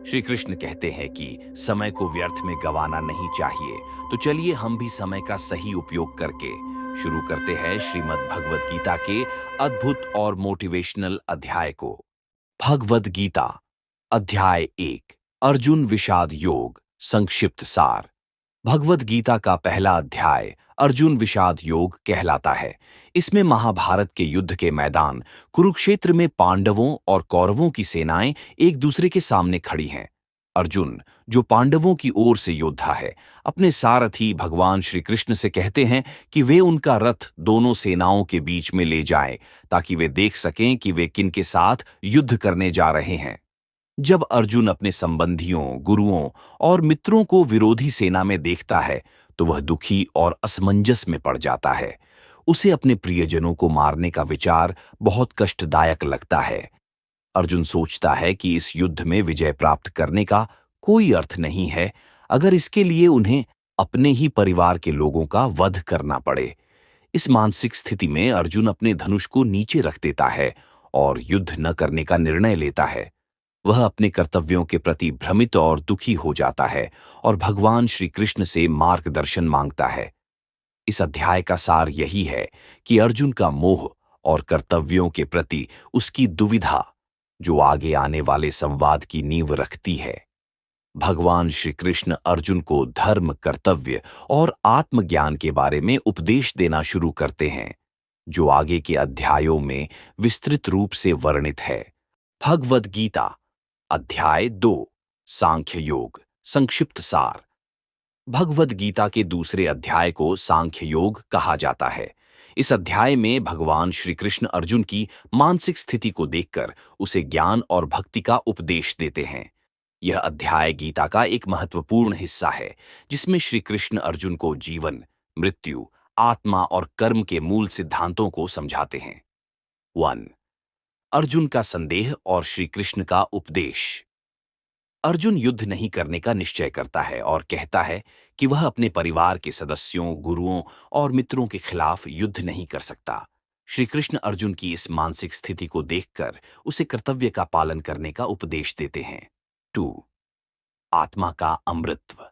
श्री कृष्ण कहते हैं कि समय को व्यर्थ में गंवाना नहीं चाहिए। तो चलिए हम भी समय का सही उपयोग करके शुरू करते हैं श्रीमद् भगवत गीता के अद्भुत और मोटिवेशनल अध्याय को। भगवद गीता अध्याय 1 अर्जुन विषाद योग संक्षिप्त सार। भगवद गीता का पहला अध्याय अर्जुन विषाद योग कहलाता है। इसमें महाभारत के युद्ध के मैदान कुरुक्षेत्र में पांडवों और कौरवों की सेनाएं एक दूसरे के सामने खड़ी हैं। अर्जुन, जो पांडवों की ओर से योद्धा है, अपने सारथी भगवान श्री कृष्ण से कहते हैं कि वे उनका रथ दोनों सेनाओं के बीच में ले जाएं, ताकि वे देख सकें कि वे किन के साथ युद्ध करने जा रहे हैं। जब अर्जुन अपने संबंधियों, गुरुओं और मित्रों को विरोधी सेना में देखता है, तो वह दुखी और असमंजस में पड़ जाता है। उसे अपने प्रियजनों को मारने का विचार बहुत कष्टदायक लगता है। अर्जुन सोचता है कि इस युद्ध में विजय प्राप्त करने का कोई अर्थ नहीं है, अगर इसके लिए उन्हें अपने ही परिवार के लोगों का वध करना पड़े। इस मानसिक स्थिति में अर्जुन अपने धनुष को नीचे रख देता है और युद्ध न करने का निर्णय लेता है। वह अपने कर्तव्यों के प्रति भ्रमित और दुखी हो जाता है और भगवान श्री कृष्ण से मार्गदर्शन मांगता है। इस अध्याय का सार यही है कि अर्जुन का मोह और कर्तव्यों के प्रति उसकी दुविधा, जो आगे आने वाले संवाद की नींव रखती है। भगवान श्री कृष्ण अर्जुन को धर्म, कर्तव्य और आत्मज्ञान के बारे में उपदेश देना शुरू करते हैं, जो आगे के अध्यायों में विस्तृत रूप से वर्णित है। भगवद गीता अध्याय 2 सांख्य योग संक्षिप्त सार। भगवद गीता के दूसरे अध्याय को सांख्य योग कहा जाता है। इस अध्याय में भगवान श्री कृष्ण अर्जुन की मानसिक स्थिति को देखकर उसे ज्ञान और भक्ति का उपदेश देते हैं। यह अध्याय गीता का एक महत्वपूर्ण हिस्सा है, जिसमें श्री कृष्ण अर्जुन को जीवन, मृत्यु, आत्मा और कर्म के मूल सिद्धांतों को समझाते हैं। 1 अर्जुन का संदेह और श्री कृष्ण का उपदेश। अर्जुन युद्ध नहीं करने का निश्चय करता है और कहता है कि वह अपने परिवार के सदस्यों, गुरुओं और मित्रों के खिलाफ युद्ध नहीं कर सकता। श्री कृष्ण अर्जुन की इस मानसिक स्थिति को देखकर उसे कर्तव्य का पालन करने का उपदेश देते हैं। 2 आत्मा का अमृतत्व।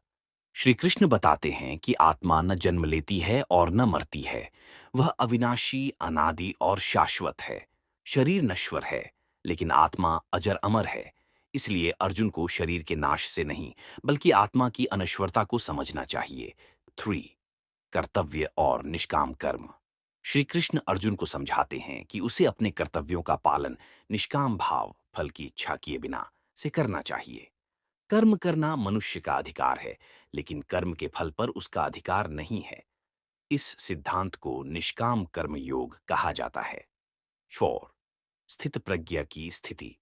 श्री कृष्ण बताते हैं कि आत्मा न जन्म लेती है और न मरती है। वह अविनाशी, अनादि और शाश्वत है। शरीर नश्वर है, लेकिन आत्मा अजर अमर है। इसलिए अर्जुन को शरीर के नाश से नहीं, बल्कि आत्मा की अनश्वरता को समझना चाहिए। 3 कर्तव्य और निष्काम कर्म। श्री कृष्ण अर्जुन को समझाते हैं कि उसे अपने कर्तव्यों का पालन निष्काम भाव, फल की इच्छा किए बिना से करना चाहिए। कर्म करना मनुष्य का अधिकार है, लेकिन कर्म के फल पर उसका अधिकार नहीं है। इस सिद्धांत को निष्काम कर्म योग कहा जाता है। 4 स्थित प्रज्ञा की स्थिति।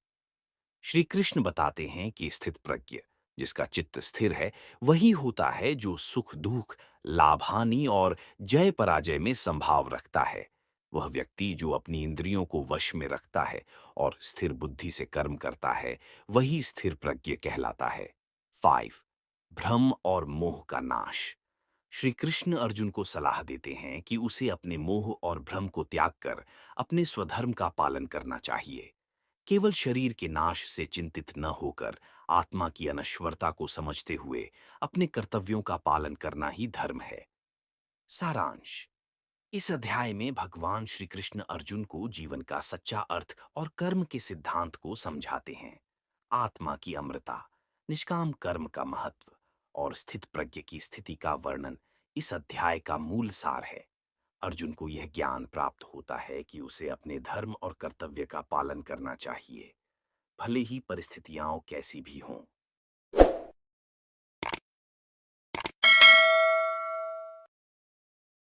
श्री कृष्ण बताते हैं कि स्थित प्रज्ञ, जिसका चित्त स्थिर है, वही होता है जो सुख दुख, लाभ हानि और जय पराजय में संभाव रखता है। वह व्यक्ति जो अपनी इंद्रियों को वश में रखता है और स्थिर बुद्धि से कर्म करता है, वही स्थिर प्रज्ञ कहलाता है। 5 भ्रम और मोह का नाश। श्री कृष्ण अर्जुन को सलाह देते हैं कि उसे अपने मोह और भ्रम को त्याग कर अपने स्वधर्म का पालन करना चाहिए। केवल शरीर के नाश से चिंतित न होकर आत्मा की अनश्वरता को समझते हुए अपने कर्तव्यों का पालन करना ही धर्म है। सारांश। इस अध्याय में भगवान श्री कृष्ण अर्जुन को जीवन का सच्चा अर्थ और कर्म के सिद्धांत को समझाते हैं। आत्मा की अमृता, निष्काम कर्म का महत्व और स्थित प्रज्ञ की स्थिति का वर्णन इस अध्याय का मूल सार है। अर्जुन को यह ज्ञान प्राप्त होता है कि उसे अपने धर्म और कर्तव्य का पालन करना चाहिए, भले ही परिस्थितियां कैसी भी हों।